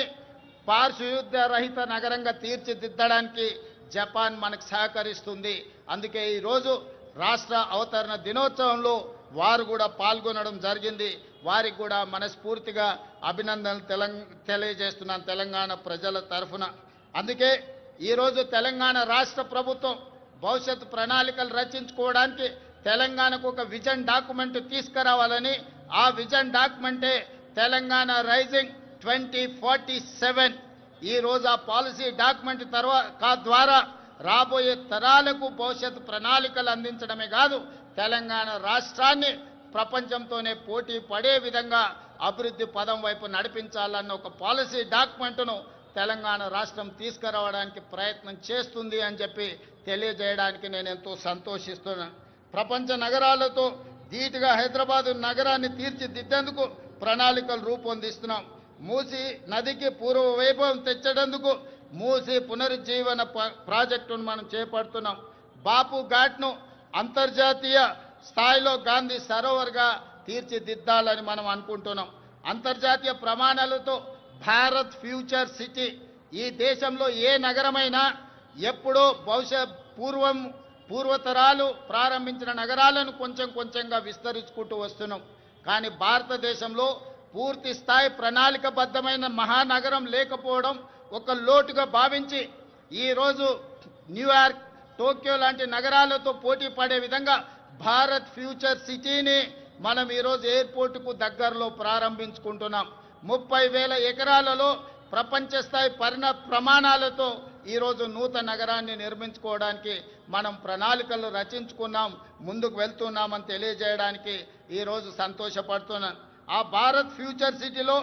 పారిశుద్ధ్య రహిత నగరంగా తీర్చిదిద్దడానికి జపాన్ మనకు సహకరిస్తుంది. అందుకే ఈరోజు రాష్ట్ర అవతరణ దినోత్సవంలో వారు కూడా పాల్గొనడం జరిగింది. వారికి కూడా మనస్ఫూర్తిగా అభినందనలు తెలియజేస్తున్నాను తెలంగాణ ప్రజల తరఫున. అందుకే ఈరోజు తెలంగాణ రాష్ట్ర ప్రభుత్వం భవిష్యత్తు ప్రణాళికలు రచించుకోవడానికి తెలంగాణకు ఒక విజన్ డాక్యుమెంట్ తీసుకురావాలని, ఆ విజన్ డాక్యుమెంటే తెలంగాణ రైజింగ్ 2047. ఈరోజు ఆ పాలసీ డాక్యుమెంట్ ద్వారా రాబోయే తరాలకు భవిష్యత్తు ప్రణాళికలు అందించడమే కాదు తెలంగాణ రాష్ట్రాన్ని ప్రపంచంతోనే పోటీ పడే విధంగా అభివృద్ధి పదం వైపు నడిపించాలన్న ఒక పాలసీ డాక్యుమెంట్ను తెలంగాణ రాష్ట్రం తీసుకురావడానికి ప్రయత్నం చేస్తుంది అని చెప్పి తెలియజేయడానికి నేను ఎంతో సంతోషిస్తున్నాను. ప్రపంచ నగరాలతో ధీటుగా హైదరాబాదు నగరాన్ని తీర్చిదిద్దేందుకు ప్రణాళికలు రూపొందిస్తున్నాం. మూసీ నదికి పూర్వ వైభవం తెచ్చేందుకు మూసీ పునరుజ్జీవన ప్రాజెక్టును మనం చేపడుతున్నాం. బాపు ఘాట్ను అంతర్జాతీయ స్థాయిలో గాంధీ సరోవర్గా తీర్చిదిద్దాలని మనం అనుకుంటున్నాం. అంతర్జాతీయ ప్రమాణాలతో భారత్ ఫ్యూచర్ సిటీ, ఈ దేశంలో ఏ నగరమైనా ఎప్పుడో బహుశా పూర్వతరాలు ప్రారంభించిన నగరాలను కొంచెం కొంచెంగా విస్తరించుకుంటూ వస్తున్నాం. కానీ భారతదేశంలో పూర్తి స్థాయి ప్రణాళికబద్ధమైన మహానగరం లేకపోవడం ఒక లోటుగా భావించి ఈరోజు న్యూయార్క్, టోక్యో లాంటి నగరాలతో పోటీ పడే విధంగా భారత్ ఫ్యూచర్ సిటీని మనం ఈరోజు ఎయిర్పోర్టుకు దగ్గరలో ప్రారంభించుకుంటున్నాం. 30,000 ఎకరాలలో ప్రపంచ స్థాయి ప్రమాణాలతో ఈరోజు నూతన నగరాన్ని నిర్మించుకోవడానికి మనం ప్రణాళికలు రచించుకున్నాం, ముందుకు వెళ్తున్నామని తెలియజేయడానికి ఈరోజు సంతోషపడుతున్నాను. ఆ భారత్ ఫ్యూచర్ సిటీలో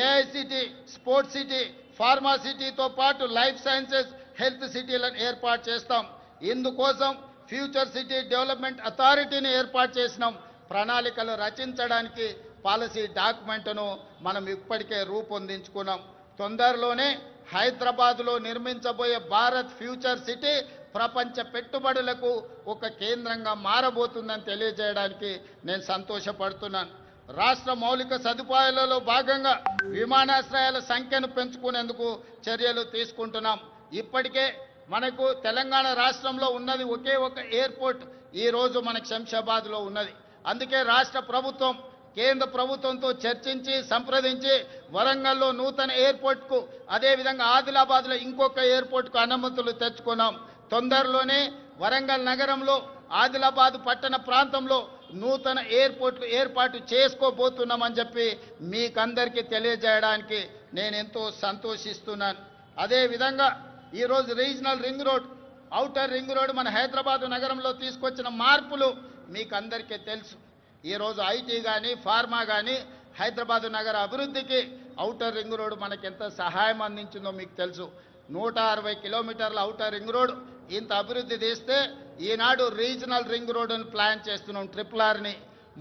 ఏఐసిటీ, స్పోర్ట్స్ సిటీ, ఫార్మా సిటీతో పాటు లైఫ్ సైన్సెస్, హెల్త్ సిటీలను ఏర్పాటు చేస్తాం. ఇందుకోసం ఫ్యూచర్ సిటీ డెవలప్మెంట్ అథారిటీని ఏర్పాటు చేసినాం. ప్రణాళికలు రచించడానికి పాలసీ డాక్యుమెంట్ను మనం ఇప్పటికే రూపొందించుకున్నాం. తొందరలోనే హైదరాబాద్లో నిర్మించబోయే భారత్ ఫ్యూచర్ సిటీ ప్రపంచ పెట్టుబడులకు ఒక కేంద్రంగా మారబోతుందని తెలియజేయడానికి నేను సంతోషపడుతున్నాను. రాష్ట్ర మౌలిక సదుపాయాలలో భాగంగా విమానాశ్రయాల సంఖ్యను పెంచుకునేందుకు చర్యలు తీసుకుంటున్నాం. ఇప్పటికే మనకు తెలంగాణ రాష్ట్రంలో ఉన్నది ఒకే ఒక ఎయిర్పోర్ట్ ఈరోజు మనకు శంషాబాద్లో ఉన్నది. అందుకే రాష్ట్ర ప్రభుత్వం కేంద్ర ప్రభుత్వంతో చర్చించి సంప్రదించి వరంగల్లో నూతన ఎయిర్పోర్ట్కు, అదేవిధంగా ఆదిలాబాద్లో ఇంకొక ఎయిర్పోర్ట్కు అనుమతులు తెచ్చుకున్నాం. తొందరలోనే వరంగల్ నగరంలో, ఆదిలాబాద్ పట్టణ ప్రాంతంలో నూతన ఎయిర్పోర్ట్లు ఏర్పాటు చేసుకోబోతున్నామని చెప్పి మీకందరికీ తెలియజేయడానికి నేను ఎంతో సంతోషిస్తున్నాను. అదేవిధంగా ఈరోజు regional ring road, outer ring road మన హైదరాబాద్ నగరంలో తీసుకొచ్చిన మార్పులు మీకు అందరికీ తెలుసు. ఈరోజు ఐటీ కానీ, ఫార్మా కానీ హైదరాబాద్ నగర అభివృద్ధికి ఔటర్ రింగ్ రోడ్ మనకి ఎంత సహాయం అందించిందో మీకు తెలుసు. 160 కిలోమీటర్ల ఔటర్ రింగ్ రోడ్ ఇంత అభివృద్ధి చేస్తే ఈనాడు రీజనల్ రింగ్ రోడ్డును ప్లాన్ చేస్తున్నాం. RRRని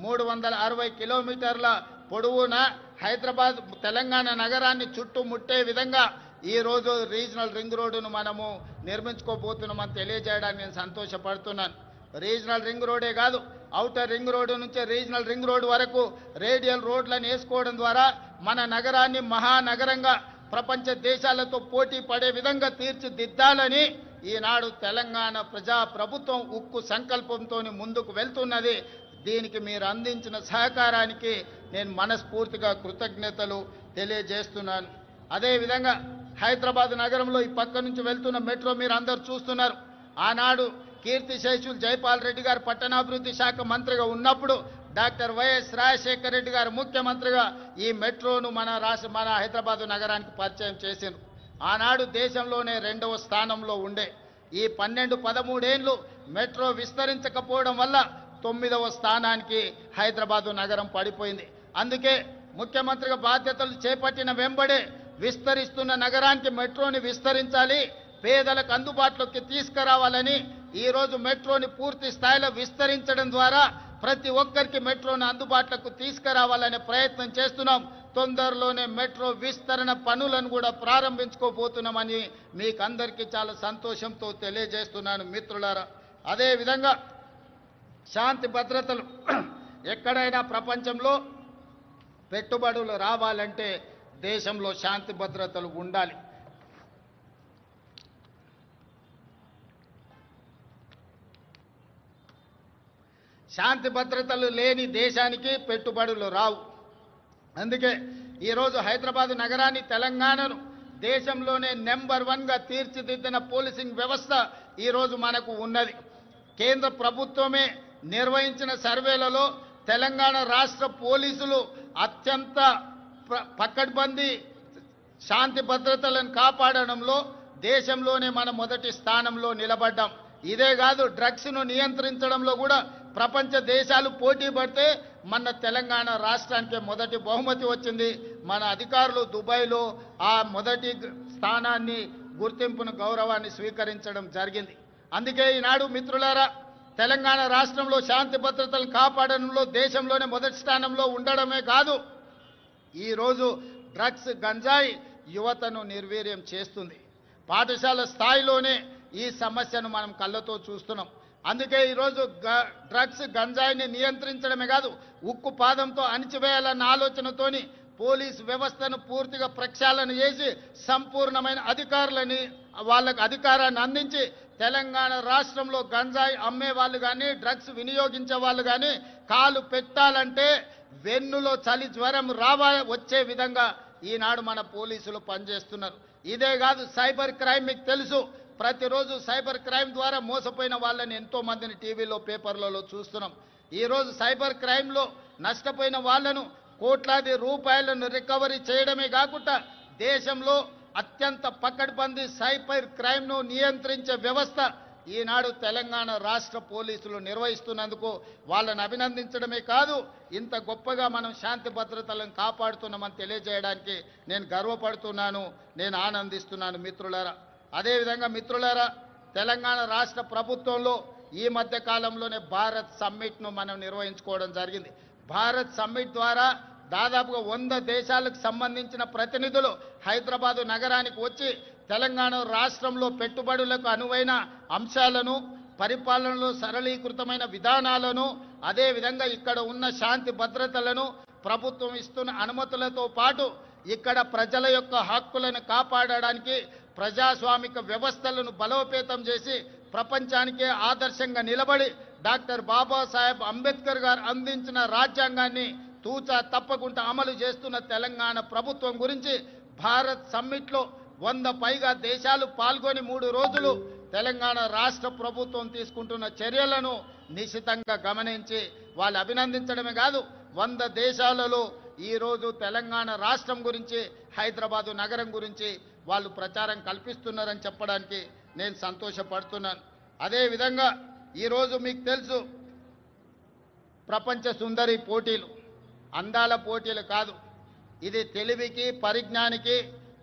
360 కిలోమీటర్ల పొడవున హైదరాబాద్ తెలంగాణ నగరాన్ని చుట్టుముట్టే విధంగా ఈరోజు రీజనల్ రింగ్ రోడ్డును మనము నిర్మించుకోబోతున్నామని తెలియజేయడానికి నేను సంతోషపడుతున్నాను. రీజనల్ రింగ్ రోడే కాదు, ఔటర్ రింగ్ రోడ్డు నుంచి రీజనల్ రింగ్ రోడ్ వరకు రేడియల్ రోడ్లను వేసుకోవడం ద్వారా మన నగరాన్ని మహానగరంగా ప్రపంచ దేశాలతో పోటీ పడే విధంగా తీర్చిదిద్దాలని ఈనాడు తెలంగాణ ప్రభుత్వం ఉక్కు సంకల్పంతో ముందుకు వెళ్తున్నది. దీనికి మీరు అందించిన సహకారానికి నేను మనస్ఫూర్తిగా కృతజ్ఞతలు తెలియజేస్తున్నాను. అదేవిధంగా హైదరాబాద్ నగరంలో ఈ పక్క నుంచి వెళ్తున్న మెట్రో మీరు అందరూ చూస్తున్నారు. ఆనాడు కీర్తిశేషులు జైపాల్ రెడ్డి గారు పట్టణాభివృద్ధి శాఖ మంత్రిగా ఉన్నప్పుడు డాక్టర్ వైఎస్ రాజశేఖర రెడ్డి గారు ముఖ్యమంత్రిగా ఈ మెట్రోను మన హైదరాబాద్ నగరానికి పరిచయం చేశారు. ఆనాడు దేశంలోనే 2వ స్థానంలో ఉండే ఈ 12-13 ఏళ్ళు మెట్రో విస్తరించకపోవడం వల్ల 9వ స్థానానికి హైదరాబాద్ నగరం పడిపోయింది. అందుకే ముఖ్యమంత్రిగా బాధ్యతలు చేపట్టిన వెంబడే విస్తరిస్తున్న నగరానికి మెట్రోని విస్తరించాలి, పేదలకు అందుబాటులోకి తీసుకురావాలని ఈరోజు మెట్రోని పూర్తి స్థాయిలో విస్తరించడం ద్వారా ప్రతి ఒక్కరికి మెట్రోని అందుబాటులోకి తీసుకురావాలనే ప్రయత్నం చేస్తున్నాం. తొందరలోనే మెట్రో విస్తరణ పనులను కూడా ప్రారంభించుకోబోతున్నామని మీకు అందరికీ చాలా సంతోషంతో తెలియజేస్తున్నాను మిత్రులారా. అదేవిధంగా శాంతి భద్రతలు ఎక్కడైనా ప్రపంచంలో పెట్టుబడులు రావాలంటే దేశంలో శాంతి భద్రతలు ఉండాలి. శాంతి భద్రతలు లేని దేశానికి పెట్టుబడులు రావు. అందుకే ఈరోజు హైదరాబాద్ నగరాన్ని, తెలంగాణను దేశంలోనే నెంబర్ 1గా తీర్చిదిద్దిన పోలీసింగ్ వ్యవస్థ ఈరోజు మనకు ఉన్నది. కేంద్ర ప్రభుత్వమే నిర్వహించిన సర్వేలలో తెలంగాణ రాష్ట్ర పోలీసులు అత్యంత పకడ్బందీ శాంతి భద్రతలను కాపాడడంలో దేశంలోనే మన మొదటి స్థానంలో నిలబడ్డాం. ఇదే కాదు, డ్రగ్స్ను నియంత్రించడంలో కూడా ప్రపంచ దేశాలు పోటీ పడితే మన తెలంగాణ రాష్ట్రానికి మొదటి బహుమతి వచ్చింది. మన అధికారులు దుబాయ్లో ఆ మొదటి స్థానాన్ని, గుర్తింపును, గౌరవాన్ని స్వీకరించడం జరిగింది. అందుకే ఈనాడు మిత్రులారా, తెలంగాణ రాష్ట్రంలో శాంతి భద్రతలను కాపాడడంలో దేశంలోనే మొదటి స్థానంలో ఉండడమే కాదు, ఈరోజు డ్రగ్స్, గంజాయి యువతను నిర్వీర్యం చేస్తుంది. పాఠశాల స్థాయిలోనే ఈ సమస్యను మనం కళ్ళతో చూస్తున్నాం. అందుకే ఈరోజు డ్రగ్స్, గంజాయిని నియంత్రించడమే కాదు, ఉక్కు పాదంతో అణిచివేయాలన్న ఆలోచనతోని పోలీస్ వ్యవస్థను పూర్తిగా ప్రక్షాళన చేసి సంపూర్ణమైన అధికారులని వాళ్ళకు అధికారాన్ని అందించి తెలంగాణ రాష్ట్రంలో గంజాయి అమ్మే వాళ్ళు కానీ డ్రగ్స్ వినియోగించే వాళ్ళు కానీ కాలు పెట్టాలంటే వెన్నులో చలి జ్వరం వచ్చే విధంగా ఈనాడు మన పోలీసులు పనిచేస్తున్నారు. ఇదే కాదు, సైబర్ క్రైమ్ మీకు తెలుసు. ప్రతిరోజు సైబర్ క్రైమ్ ద్వారా మోసపోయిన వాళ్ళని ఎంతో మందిని టీవీలో పేపర్లలో చూస్తున్నాం. ఈరోజు సైబర్ క్రైమ్లో నష్టపోయిన వాళ్లను కోట్లాది రూపాయలను రికవరీ చేయడమే కాకుండా దేశంలో అత్యంత పకడ్బందీ సైబర్ క్రైమ్ను నియంత్రించే వ్యవస్థ ఈనాడు తెలంగాణ రాష్ట్ర పోలీసులు నిర్వహిస్తున్నందుకు వాళ్ళని అభినందించడమే కాదు, ఇంత గొప్పగా మనం శాంతి భద్రతలను కాపాడుతున్నామని తెలియజేయడానికి నేను గర్వపడుతున్నాను, నేను ఆనందిస్తున్నాను మిత్రులారా. అదేవిధంగా మిత్రులారా, తెలంగాణ రాష్ట్ర ప్రభుత్వంలో ఈ మధ్య కాలంలోనే భారత్ సమ్మిట్ను మనం నిర్వహించుకోవడం జరిగింది. భారత్ సమ్మిట్ ద్వారా దాదాపుగా 100 దేశాలకు సంబంధించిన ప్రతినిధులు హైదరాబాదు నగరానికి వచ్చి తెలంగాణ రాష్ట్రంలో పెట్టుబడులకు అనువైన అంశాలను, పరిపాలనలో సరళీకృతమైన విధానాలను, అదేవిధంగా ఇక్కడ ఉన్న శాంతి భద్రతలను, ప్రభుత్వం ఇస్తున్న అనుమతులతో పాటు ఇక్కడ ప్రజల యొక్క హక్కులను కాపాడడానికి ప్రజాస్వామిక వ్యవస్థలను బలోపేతం చేసి ప్రపంచానికే ఆదర్శంగా నిలబడి డాక్టర్ బాబాసాహెబ్ అంబేద్కర్ గారు అందించిన రాజ్యాంగాన్ని తూచా తప్పకుండా అమలు చేస్తున్న తెలంగాణ ప్రభుత్వం గురించి భారత్ సమ్మిట్లో 100 పైగా దేశాలు పాల్గొని 3 రోజులు తెలంగాణ రాష్ట్ర ప్రభుత్వం తీసుకుంటున్న చర్యలను నిశితంగా గమనించి వాళ్ళు అభినందించడమే కాదు, 100 దేశాలలో ఈరోజు తెలంగాణ రాష్ట్రం గురించి, హైదరాబాదు నగరం గురించి వాళ్ళు ప్రచారం కల్పిస్తున్నారని చెప్పడానికి నేను సంతోషపడుతున్నాను. అదేవిధంగా ఈరోజు మీకు తెలుసు, ప్రపంచ సుందరి పోటీలు అందాల పోటీలు కాదు, ఇది తెలివికి పరిజ్ఞానికి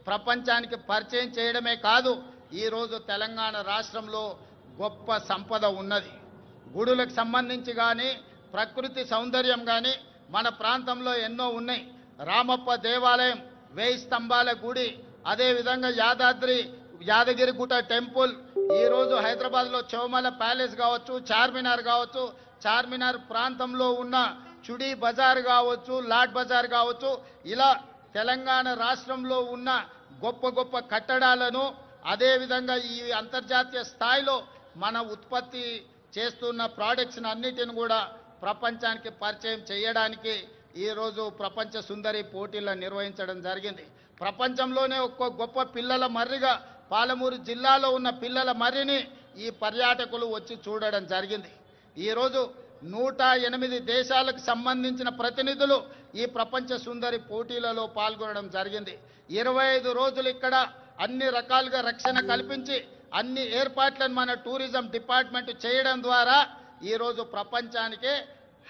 ప్రపంచానికి పరిచయం చేయడమే కాదు, ఈరోజు తెలంగాణ రాష్ట్రంలో గొప్ప సంపద ఉన్నది. గుడులకు సంబంధించి కానీ ప్రకృతి సౌందర్యం కానీ మన ప్రాంతంలో ఎన్నో ఉన్నాయి. రామప్ప దేవాలయం, 1000 స్తంభాల గుడి, అదేవిధంగా యాదగిరిగుట్ట టెంపుల్, ఈరోజు హైదరాబాద్లో చౌమల ప్యాలెస్ కావచ్చు, చార్మినార్ కావచ్చు, చార్మినార్ ప్రాంతంలో ఉన్న చుడీ బజార్ కావచ్చు, లాడ్ బజార్ కావచ్చు, ఇలా తెలంగాణ రాష్ట్రంలో ఉన్న గొప్ప గొప్ప కట్టడాలను, అదేవిధంగా ఈ అంతర్జాతీయ స్థాయిలో మన ఉత్పత్తి చేస్తున్న ప్రోడక్ట్స్ని అన్నిటిని కూడా ప్రపంచానికి పరిచయం చేయడానికి ఈరోజు ప్రపంచ సుందరి పోటీలను నిర్వహించడం జరిగింది. ప్రపంచంలోనే ఒక్క గొప్ప పిల్లల మర్రిగా పాలమూరు జిల్లాలో ఉన్న పిల్లల మర్రిని ఈ పర్యాటకులు వచ్చి చూడడం జరిగింది. ఈరోజు 108 దేశాలకు సంబంధించిన ప్రతినిధులు ఈ ప్రపంచ సుందరి పోటీలలో పాల్గొనడం జరిగింది. 25 రోజులు ఇక్కడ అన్ని రకాలుగా రక్షణ కల్పించి అన్ని ఏర్పాట్లను మన టూరిజం డిపార్ట్మెంట్ చేయడం ద్వారా ఈరోజు ప్రపంచానికే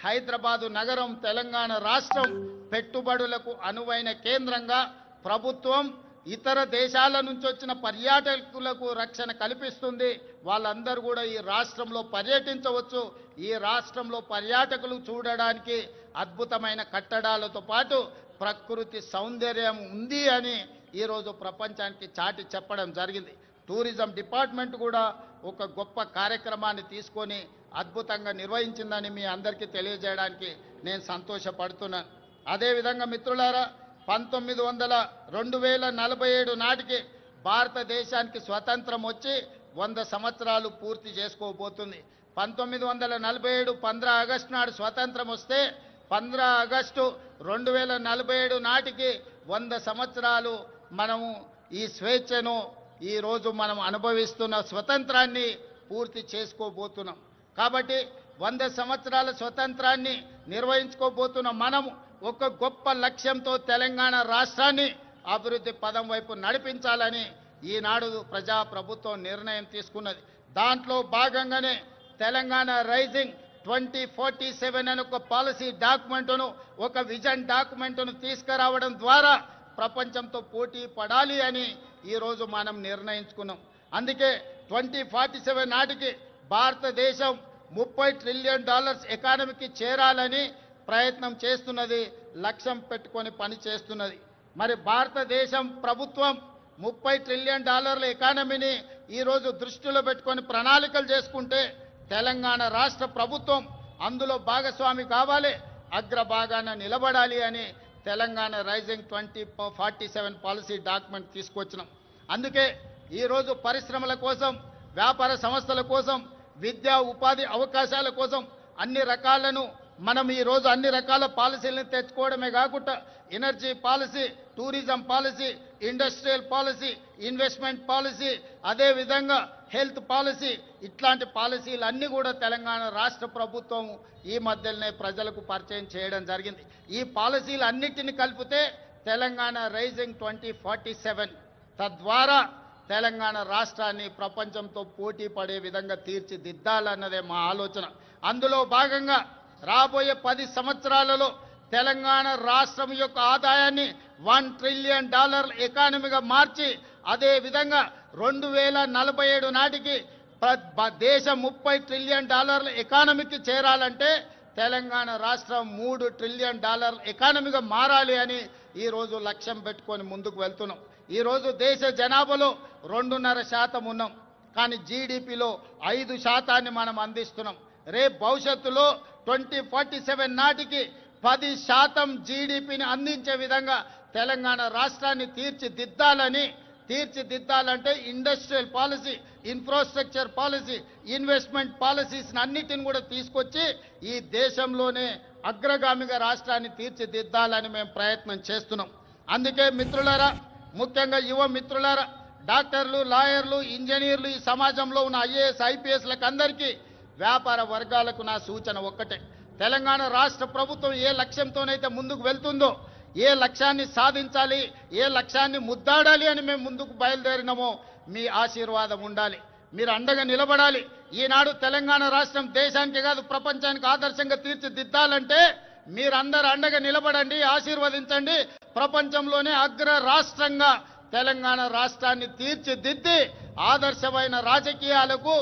హైదరాబాదు నగరం, తెలంగాణ రాష్ట్రం పెట్టుబడులకు అనువైన కేంద్రంగా ప్రభుత్వం ఇతర దేశాల నుంచి వచ్చిన పర్యాటకులకు రక్షణ కల్పిస్తుంది. వాళ్ళందరూ కూడా ఈ రాష్ట్రంలో పర్యటించవచ్చు. ఈ రాష్ట్రంలో పర్యాటకులు చూడడానికి అద్భుతమైన కట్టడాలతో పాటు ప్రకృతి సౌందర్యం ఉంది అని ఈరోజు ప్రపంచానికి చాటి చెప్పడం జరిగింది. టూరిజం డిపార్ట్మెంట్ కూడా ఒక గొప్ప కార్యక్రమాన్ని తీసుకొని అద్భుతంగా నిర్వహించిందని మీ అందరికీ తెలియజేయడానికి నేను సంతోషపడుతున్నాను. అదేవిధంగా మిత్రులారా, 2047 నాటికి భారతదేశానికి స్వతంత్రం వచ్చి 100 సంవత్సరాలు పూర్తి చేసుకోబోతుంది. 1947 15 ఆగస్టు నాడు స్వతంత్రం వస్తే 15 ఆగస్టు 2047 నాటికి 100 సంవత్సరాలు మనము ఈ స్వేచ్ఛను ఈరోజు మనం అనుభవిస్తున్న స్వతంత్రాన్ని పూర్తి చేసుకోబోతున్నాం. కాబట్టి 100 సంవత్సరాల స్వతంత్రాన్ని నిర్వహించుకోబోతున్న మనము ఒక గొప్ప లక్ష్యంతో తెలంగాణ రాష్ట్రాన్ని అభివృద్ధి పదం వైపు నడిపించాలని ఈనాడు ప్రజాప్రభుత్వం నిర్ణయం తీసుకున్నది. దాంట్లో భాగంగానే తెలంగాణ రైజింగ్ 2047 అనే ఒక పాలసీ డాక్యుమెంట్ను, ఒక విజన్ డాక్యుమెంట్ను తీసుకురావడం ద్వారా ప్రపంచంతో పోటీ పడాలి అని ఈరోజు మనం నిర్ణయించుకున్నాం. అందుకే 2047 నాటికి భారతదేశం $30 ట్రిలియన్ ఎకానమీకి చేరాలని ప్రయత్నం చేస్తున్నది, లక్ష్యం పెట్టుకొని పని చేస్తున్నది. మరి భారతదేశం ప్రభుత్వం $30 ట్రిలియన్ ఎకానమీని ఈరోజు దృష్టిలో పెట్టుకొని ప్రణాళికలు చేసుకుంటే తెలంగాణ రాష్ట్ర ప్రభుత్వం అందులో భాగస్వామి కావాలి, అగ్రభాగాన నిలబడాలి అని తెలంగాణ రైజింగ్ 2047 పాలసీ డాక్యుమెంట్ తీసుకొచ్చినాం. అందుకే ఈరోజు పరిశ్రమల కోసం, వ్యాపార సంస్థల కోసం, విద్యా ఉపాధి అవకాశాల కోసం అన్ని రకాలను మనం ఈరోజు అన్ని రకాల పాలసీలను తెచ్చుకోవడమే కాకుండా energy policy, tourism policy, industrial policy, investment policy, అదేవిధంగా హెల్త్ పాలసీ, ఇట్లాంటి పాలసీలు అన్నీ కూడా తెలంగాణ రాష్ట్ర ప్రభుత్వం ఈ మధ్యలోనే ప్రజలకు పరిచయం చేయడం జరిగింది. ఈ పాలసీలు అన్నిటిని కలిపితే తెలంగాణ రైజింగ్ 2047 తద్వారా తెలంగాణ రాష్ట్రాన్ని ప్రపంచంతో పోటీ పడే విధంగా తీర్చిదిద్దాలన్నదే మా ఆలోచన. అందులో భాగంగా రాబోయే 10 సంవత్సరాలలో తెలంగాణ రాష్ట్రం యొక్క ఆదాయాన్ని $1 ట్రిలియన్ ఎకానమీగా మార్చి అదే విధంగా 2047 నాటికి దేశం $30 ట్రిలియన్ ఎకానమీకి చేరాలంటే తెలంగాణ రాష్ట్రం $3 ట్రిలియన్ ఎకానమీగా మారాలి అని ఈరోజు లక్ష్యం పెట్టుకొని ముందుకు వెళ్తున్నాం. ఈరోజు దేశ జనాభాలో 2.5% ఉన్నాం, కానీ జీడిపిలో 5% మనం అందిస్తున్నాం. రేపు భవిష్యత్తులో 2047 నాటికి 10% జీడిపిని అందించే విధంగా తెలంగాణ రాష్ట్రాన్ని తీర్చిదిద్దాలంటే industrial policy, infrastructure policy, investment policies అన్నిటిని కూడా తీసుకొచ్చి ఈ దేశంలోనే అగ్రగామిగా రాష్ట్రాన్ని తీర్చిదిద్దాలని మేము ప్రయత్నం చేస్తున్నాం. అందుకే మిత్రులారా, ముఖ్యంగా యువ మిత్రులారా, డాక్టర్లు, లాయర్లు, ఇంజనీర్లు, ఈ సమాజంలో ఉన్న ఐఏఎస్, ఐపీఎస్లకు అందరికీ, వ్యాపార వర్గాలకు నా సూచన ఒక్కటే. తెలంగాణ రాష్ట్ర ప్రభుత్వం ఏ లక్ష్యంతోనైతే ముందుకు వెళ్తుందో, ఏ లక్ష్యాన్ని సాధించాలి, ఏ లక్ష్యాన్ని ముద్దాడాలి అని మేము ముందుకు బయలుదేరినామో మీ ఆశీర్వాదం ఉండాలి. మీరు అండగా నిలబడాలి. ఈనాడు తెలంగాణ రాష్ట్రం దేశానికి కాదు ప్రపంచానికి ఆదర్శంగా తీర్చిదిద్దాలంటే మీరందరూ అండగా నిలబడండి, ఆశీర్వదించండి. ప్రపంచంలోనే అగ్ర రాష్ట్రంగా తెలంగాణ రాష్ట్రాన్ని తీర్చిదిద్ది ఆదర్శమైన రాజకీయాలకు,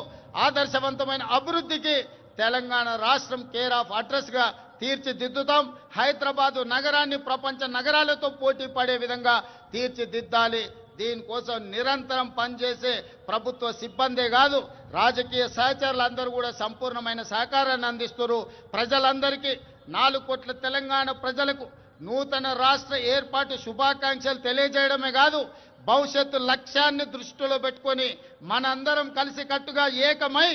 ఆదర్శవంతమైన అభివృద్ధికి తెలంగాణ రాష్ట్రం కేర్ ఆఫ్ అడ్రస్గా తీర్చిదిద్దుతాం. హైదరాబాదు నగరాన్ని ప్రపంచ నగరాలతో పోటీ పడే విధంగా తీర్చిదిద్దాలి. దీనికోసం నిరంతరం పనిచేసే ప్రభుత్వ సిబ్బందే కాదు, రాజకీయ సహచరులందరూ కూడా సంపూర్ణమైన సహకారాన్ని అందిస్తున్నారు. ప్రజలందరికీ 4 కోట్ల తెలంగాణ ప్రజలకు నూతన రాష్ట్ర ఏర్పాటు శుభాకాంక్షలు తెలియజేయడమే కాదు, భవిష్యత్తు లక్ష్యాన్ని దృష్టిలో పెట్టుకొని మనందరం కలిసికట్టుగా ఏకమై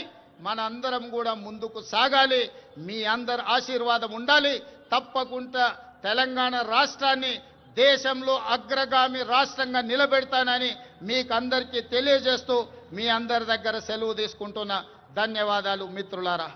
మనందరం కూడా ముందుకు సాగాలి. మీ అందరి ఆశీర్వాదం ఉండాలి. తప్పకుండా తెలంగాణ రాష్ట్రాన్ని దేశంలో అగ్రగామి రాష్ట్రంగా నిలబెడతానని మీకు అందరికీ తెలియజేస్తూ మీ అందరి దగ్గర సెలవు తీసుకుంటున్నా. ధన్యవాదాలు మిత్రులారా.